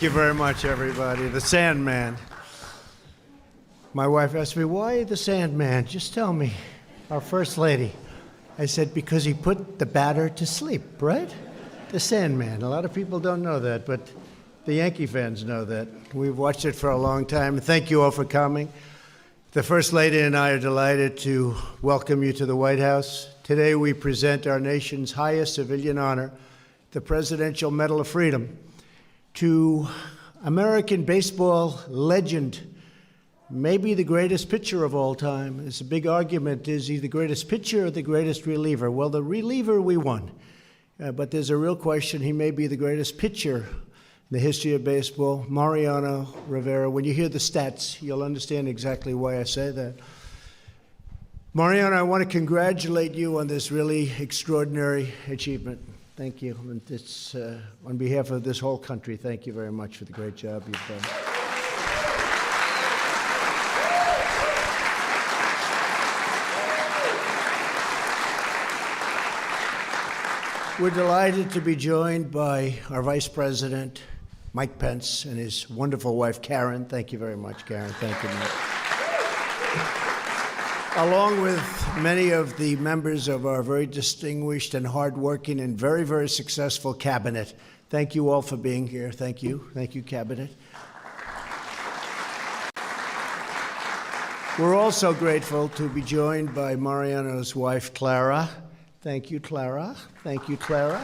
Thank you very much, everybody. The Sandman. My wife asked me, why the Sandman? Just tell me. Our First Lady. I said, because he put the batter to sleep, right? The Sandman. A lot of people don't know that, but the Yankee fans know that. We've watched it for a long time. Thank you all for coming. The First Lady and I are delighted to welcome you to the White House. Today we present our nation's highest civilian honor, the Presidential Medal of Freedom, to American baseball legend, maybe the greatest pitcher of all time. It's a big argument, is he the greatest pitcher or the greatest reliever? Well, the reliever we won, but there's a real question. He may be the greatest pitcher in the history of baseball, Mariano Rivera. When you hear the stats, you'll understand exactly why I say that. Mariano, I want to congratulate you on this really extraordinary achievement. Thank you. And it's, on behalf of this whole country, thank you very much for the great job you've done. We're delighted to be joined by our Vice President, Mike Pence, and his wonderful wife, Karen. Thank you very much, Karen. Thank you, Mike. Along with many of the members of our very distinguished and hardworking and very, very successful cabinet. Thank you all for being here. Thank you. Thank you, cabinet. We're also grateful to be joined by Mariano's wife, Clara. Thank you, Clara. Thank you, Clara.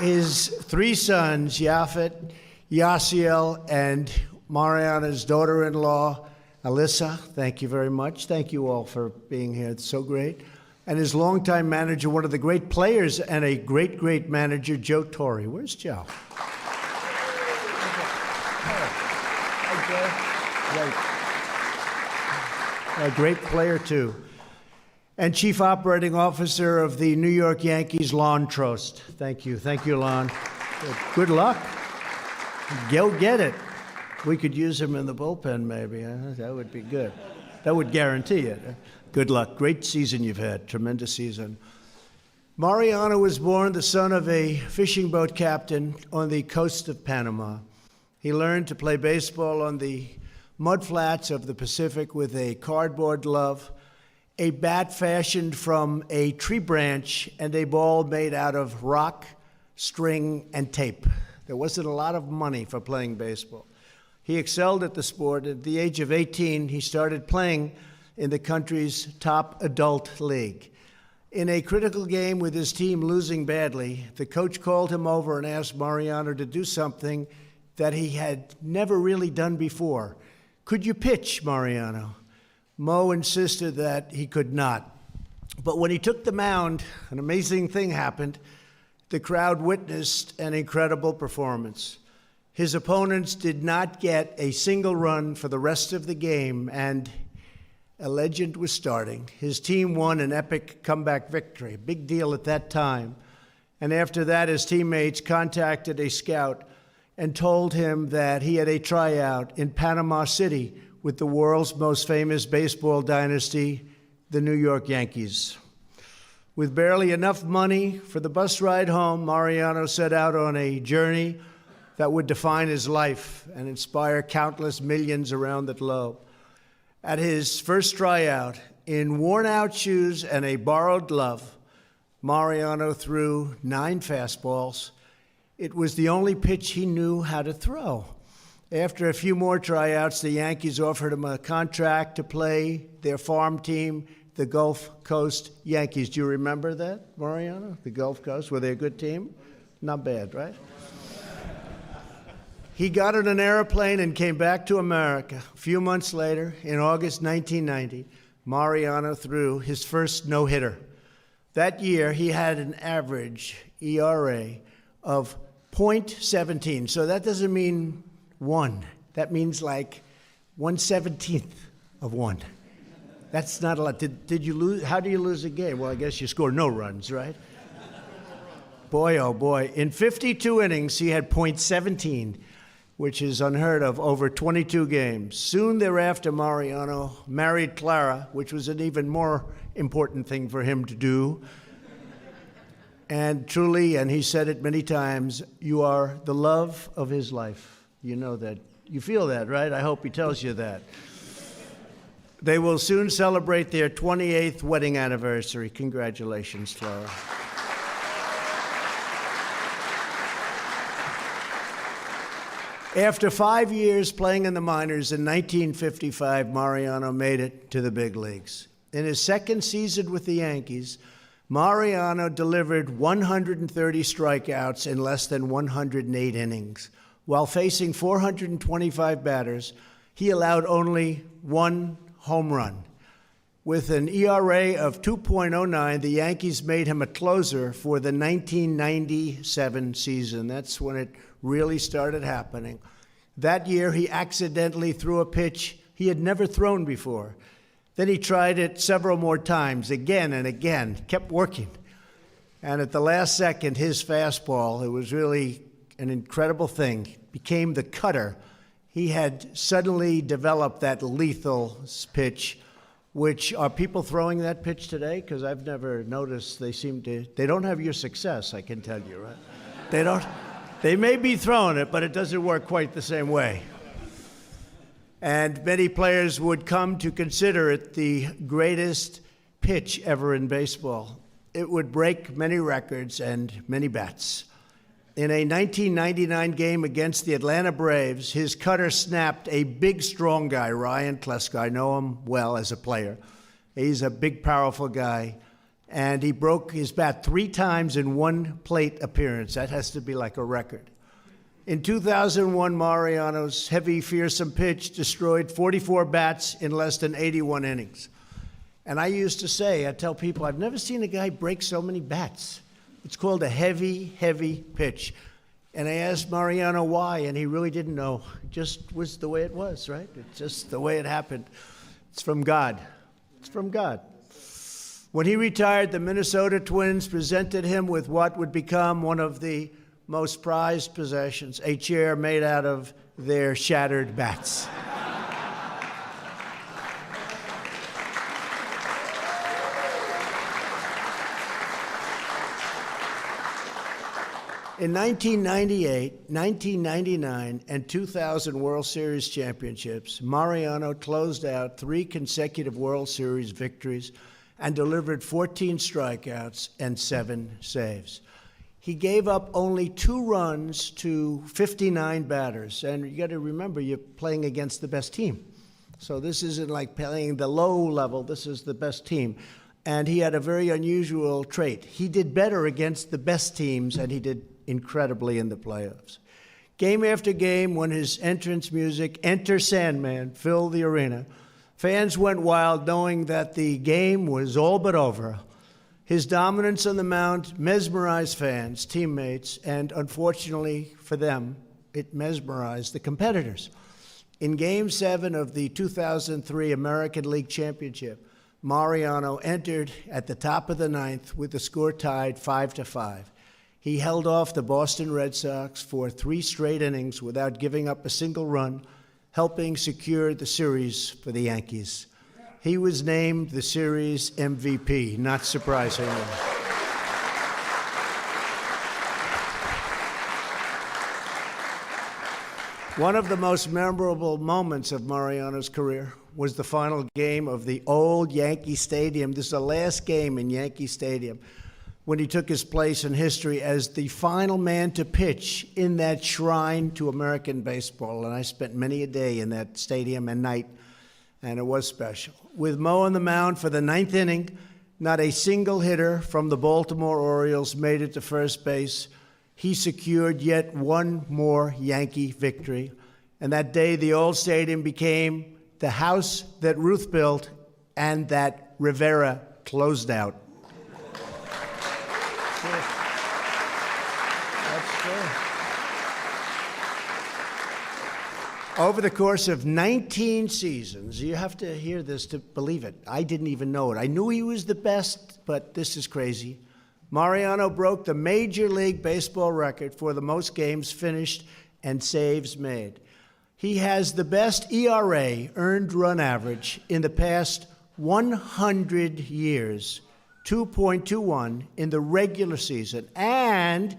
His three sons, Yafet, Yasiel, and Mariana's daughter-in-law, Alyssa. Thank you very much. Thank you all for being here. It's so great. And his longtime manager, one of the great players and a great, great manager, Joe Torre. Where's Joe? A great player, too. And Chief Operating Officer of the New York Yankees, Lon Trost. Thank you. Thank you, Lon. Good luck. Go get it. We could use him in the bullpen, maybe. That would be good. That would guarantee it. Good luck. Great season you've had. Tremendous season. Mariano was born the son of a fishing boat captain on the coast of Panama. He learned to play baseball on the mudflats of the Pacific with a cardboard glove, a bat fashioned from a tree branch, and a ball made out of rock, string, and tape. There wasn't a lot of money for playing baseball. He excelled at the sport. At the age of 18, he started playing in the country's top adult league. In a critical game with his team losing badly, the coach called him over and asked Mariano to do something that he had never really done before. Could you pitch, Mariano? Mo insisted that he could not. But when he took the mound, an amazing thing happened. The crowd witnessed an incredible performance. His opponents did not get a single run for the rest of the game, and a legend was starting. His team won an epic comeback victory, a big deal at that time. And after that, his teammates contacted a scout and told him that he had a tryout in Panama City with the world's most famous baseball dynasty, the New York Yankees. With barely enough money for the bus ride home, Mariano set out on a journey that would define his life and inspire countless millions around the globe. At his first tryout, in worn-out shoes and a borrowed glove, Mariano threw 9 fastballs. It was the only pitch he knew how to throw. After a few more tryouts, the Yankees offered him a contract to play their farm team, the Gulf Coast Yankees. Do you remember that, Mariano? The Gulf Coast, were they a good team? Not bad, right? He got on an airplane and came back to America. A few months later, in August 1990, Mariano threw his first no-hitter. That year, he had an average ERA of .17. So that doesn't mean 1. That means like 1/17 of 1. That's not a lot. Did you lose? How do you lose a game? Well, I guess you score no runs, right? Boy, oh boy. In 52 innings, he had .17. Which is unheard of, over 22 games. Soon thereafter, Mariano married Clara, which was an even more important thing for him to do. And truly, and he said it many times, you are the love of his life. You know that. You feel that, right? I hope he tells you that. They will soon celebrate their 28th wedding anniversary. Congratulations, Flora. After 5 years playing in the minors in 1955, Mariano made it to the big leagues. In his second season with the Yankees, Mariano delivered 130 strikeouts in less than 108 innings. While facing 425 batters, he allowed only one home run. With an ERA of 2.09, the Yankees made him a closer for the 1997 season. That's when it really started happening. That year, he accidentally threw a pitch he had never thrown before. Then he tried it several more times, again and again, kept working. And at the last second, his fastball, it was really an incredible thing, became the cutter. He had suddenly developed that lethal pitch, which are people throwing that pitch today? Because I've never noticed they don't have your success, I can tell you, right? They may be throwing it, but it doesn't work quite the same way. And many players would come to consider it the greatest pitch ever in baseball. It would break many records and many bats. In a 1999 game against the Atlanta Braves, his cutter snapped a big, strong guy, Ryan Kleska. I know him well as a player. He's a big, powerful guy. And he broke his bat 3 times in one plate appearance. That has to be like a record. In 2001, Mariano's heavy, fearsome pitch destroyed 44 bats in less than 81 innings. And I used to say, I tell people, I've never seen a guy break so many bats. It's called a heavy, heavy pitch. And I asked Mariano why, and he really didn't know. It just was the way it was, right? It's just the way it happened. It's from God. It's from God. When he retired, the Minnesota Twins presented him with what would become one of the most prized possessions, a chair made out of their shattered bats. In 1998, 1999, and 2000 World Series championships, Mariano closed out 3 consecutive World Series victories and delivered 14 strikeouts and 7 saves. He gave up only 2 runs to 59 batters. And you got to remember, you're playing against the best team. So this isn't like playing the low level. This is the best team. And he had a very unusual trait. He did better against the best teams, and he did incredibly in the playoffs. Game after game, when his entrance music, Enter Sandman, filled the arena, fans went wild knowing that the game was all but over. His dominance on the mound mesmerized fans, teammates, and unfortunately for them, it mesmerized the competitors. In Game 7 of the 2003 American League Championship, Mariano entered at the top of the 9th with the score tied 5-5. He held off the Boston Red Sox for 3 straight innings without giving up a single run, helping secure the series for the Yankees. He was named the series MVP, not surprisingly. One of the most memorable moments of Mariano's career was the final game of the old Yankee Stadium. This is the last game in Yankee Stadium, when he took his place in history as the final man to pitch in that shrine to American baseball. And I spent many a day in that stadium and night, and it was special. With Mo on the mound for the 9th inning, not a single hitter from the Baltimore Orioles made it to first base. He secured yet one more Yankee victory. And that day, the old stadium became the house that Ruth built and that Rivera closed out. That's true. Over the course of 19 seasons, you have to hear this to believe it. I didn't even know it. I knew he was the best, but this is crazy. Mariano broke the Major League Baseball record for the most games finished and saves made. He has the best ERA, earned run average, in the past 100 years, 2.21 in the regular season, and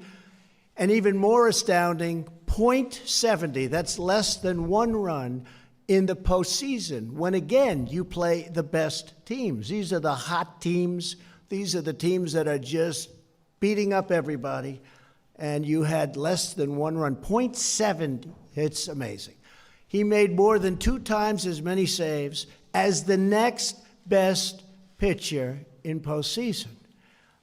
an even more astounding .70, that's less than 1 run, in the postseason, when again you play the best teams. These are the hot teams. These are the teams that are just beating up everybody, and you had less than 1 run. .70, it's amazing. He made more than 2 times as many saves as the next best pitcher in postseason.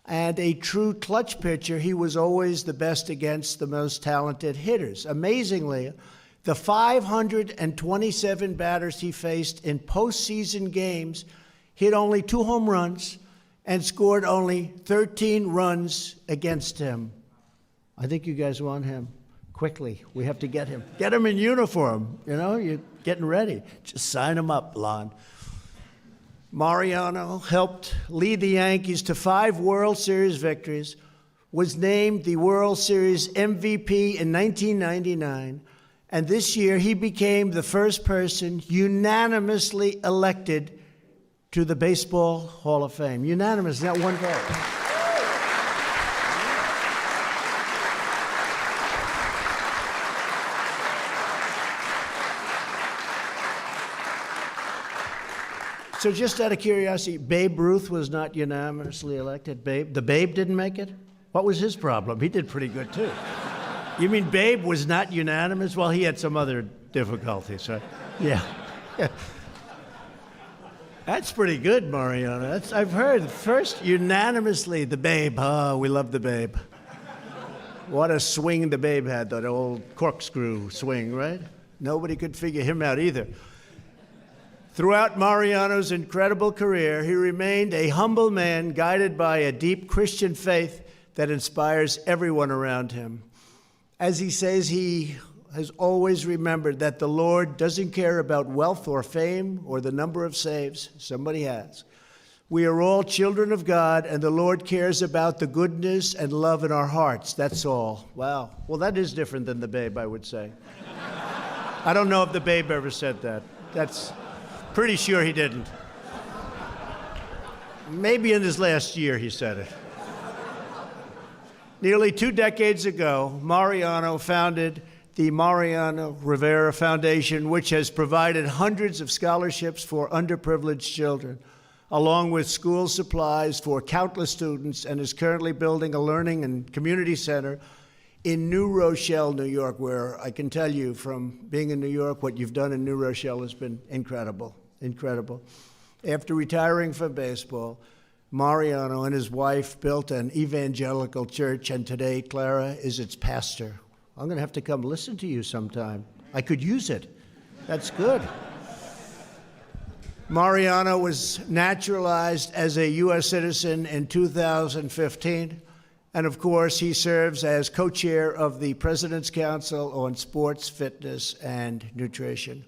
And a true clutch pitcher, he was always the best against the most talented hitters. Amazingly, the 527 batters he faced in postseason games hit only 2 home runs and scored only 13 runs against him. I think you guys want him quickly. We have to get him. Get him in uniform. You know, you're getting ready. Just sign him up, Lon. Mariano helped lead the Yankees to 5 World Series victories, was named the World Series MVP in 1999, and this year he became the first person unanimously elected to the Baseball Hall of Fame. Unanimous, not one vote. So just out of curiosity, Babe Ruth was not unanimously elected. The Babe didn't make it? What was his problem? He did pretty good, too. You mean Babe was not unanimous? Well, he had some other difficulties, right? Yeah. That's pretty good, Mariano. I've heard. First, unanimously, the Babe. Oh, we love the Babe. What a swing the Babe had, that old corkscrew swing, right? Nobody could figure him out either. Throughout Mariano's incredible career, he remained a humble man guided by a deep Christian faith that inspires everyone around him. As he says, he has always remembered that the Lord doesn't care about wealth or fame or the number of saves. Somebody has. We are all children of God, and the Lord cares about the goodness and love in our hearts. That's all. Wow. Well, that is different than the Babe, I would say. I don't know if the Babe ever said that. That's pretty sure he didn't. Maybe in his last year he said it. Nearly 2 decades ago, Mariano founded the Mariano Rivera Foundation, which has provided hundreds of scholarships for underprivileged children, along with school supplies for countless students, and is currently building a learning and community center in New Rochelle, New York, where I can tell you from being in New York, what you've done in New Rochelle has been incredible. Incredible. After retiring from baseball, Mariano and his wife built an evangelical church, and today Clara is its pastor. I'm going to have to come listen to you sometime. I could use it. That's good. Mariano was naturalized as a U.S. citizen in 2015, and of course he serves as co-chair of the President's Council on Sports, Fitness, and Nutrition.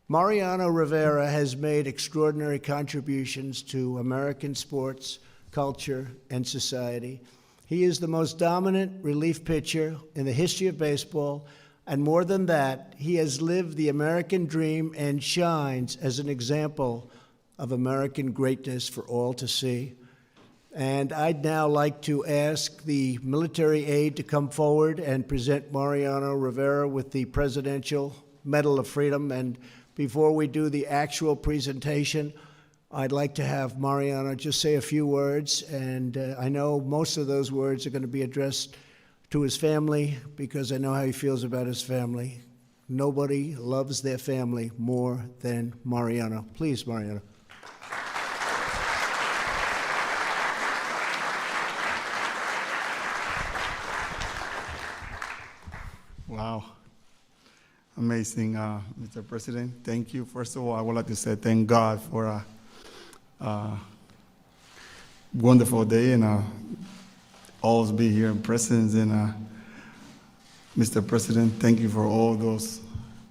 Mariano Rivera has made extraordinary contributions to American sports, culture, and society. He is the most dominant relief pitcher in the history of baseball, and more than that, he has lived the American dream and shines as an example of American greatness for all to see. And I'd now like to ask the military aide to come forward and present Mariano Rivera with the Presidential Medal of Freedom. And before we do the actual presentation, I'd like to have Mariano just say a few words, and I know most of those words are going to be addressed to his family, because I know how he feels about his family. Nobody loves their family more than Mariano. Please, Mariano. Wow. Amazing, Mr. President. Thank you. First of all, I would like to say thank God for a wonderful day, and always be here in presence. And Mr. President, thank you for all those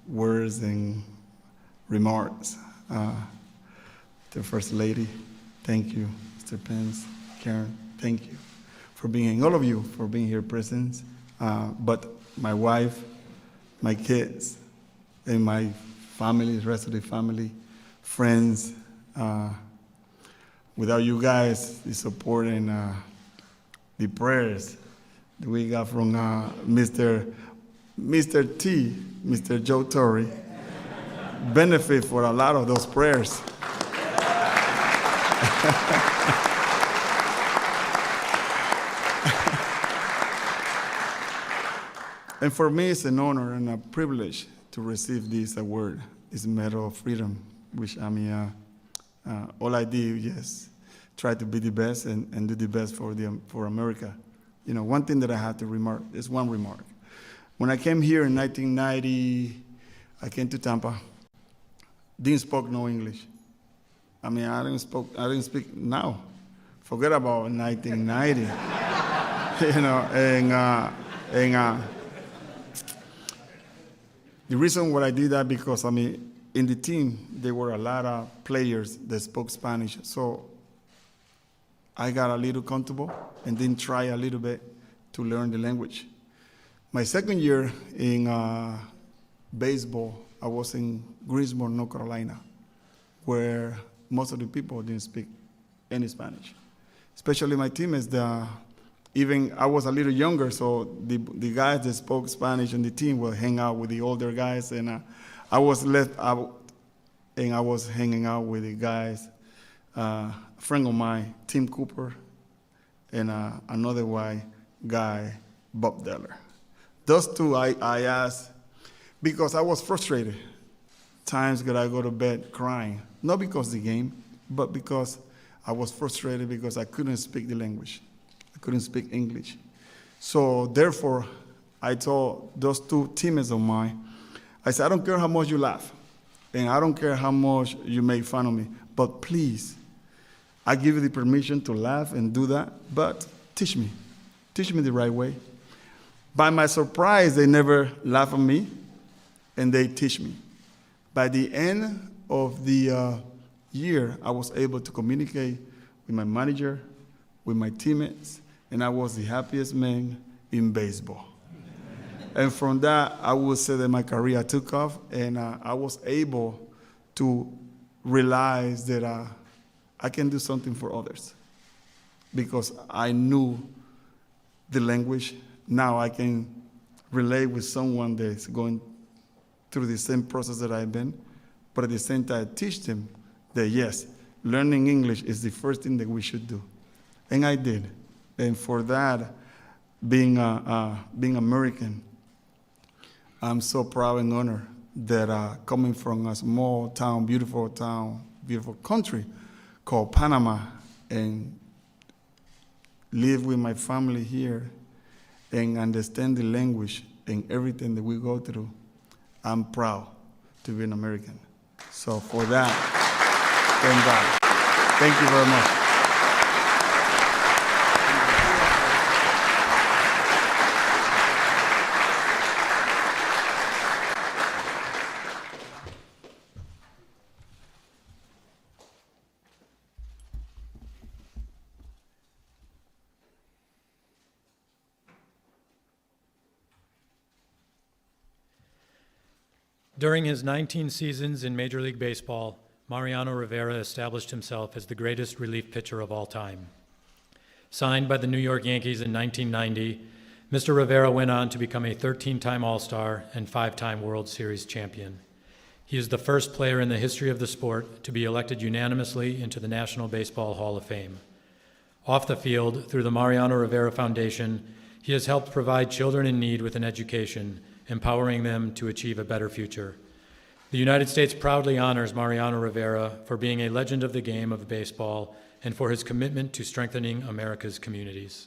words and remarks. The First Lady, thank you. Mr. Pence, Karen, thank you for being, all of you, for being here present. But my wife, my kids, and my family, the rest of the family, friends, without you guys, the support and the prayers that we got from Mr. T, Mr. Joe Torre, benefit for a lot of those prayers. And for me, it's an honor and a privilege to receive this award, this Medal of Freedom, which all I did, yes, try to be the best and do the best for America. You know, one thing that I have to remark, is one remark. When I came here in 1990, I came to Tampa, didn't speak no English. I mean, I didn't speak now. Forget about 1990. You know, the reason why I did that because, I mean, in the team, there were a lot of players that spoke Spanish. So I got a little comfortable and then try a little bit to learn the language. My second year in baseball, I was in Greensboro, North Carolina, where most of the people didn't speak any Spanish. Especially my teammates, even I was a little younger, so the guys that spoke Spanish on the team would hang out with the older guys, and I was left out, and I was hanging out with the guys, a friend of mine, Tim Cooper, and another white guy, Bob Deller. Those two I asked because I was frustrated. Times that I go to bed crying, not because of the game, but because I was frustrated because I couldn't speak the language. I couldn't speak English. So therefore, I told those two teammates of mine, I said, I don't care how much you laugh, and I don't care how much you make fun of me, but please, I give you the permission to laugh and do that, but teach me the right way. By my surprise, they never laugh at me, and they teach me. By the end of the year, I was able to communicate with my manager, with my teammates, and I was the happiest man in baseball. And from that, I would say that my career took off, and I was able to realize that I can do something for others because I knew the language. Now I can relate with someone that's going through the same process that I've been, but at the same time, teach them that yes, learning English is the first thing that we should do. And I did. And for that, being American, I'm so proud and honored that coming from a small town, beautiful country called Panama, and live with my family here and understand the language and everything that we go through, I'm proud to be an American. So for that, thank God. Thank you very much. During his 19 seasons in Major League Baseball, Mariano Rivera established himself as the greatest relief pitcher of all time. Signed by the New York Yankees in 1990, Mr. Rivera went on to become a 13-time All-Star and 5-time World Series champion. He is the first player in the history of the sport to be elected unanimously into the National Baseball Hall of Fame. Off the field, through the Mariano Rivera Foundation, he has helped provide children in need with an education, empowering them to achieve a better future. The United States proudly honors Mariano Rivera for being a legend of the game of baseball and for his commitment to strengthening America's communities.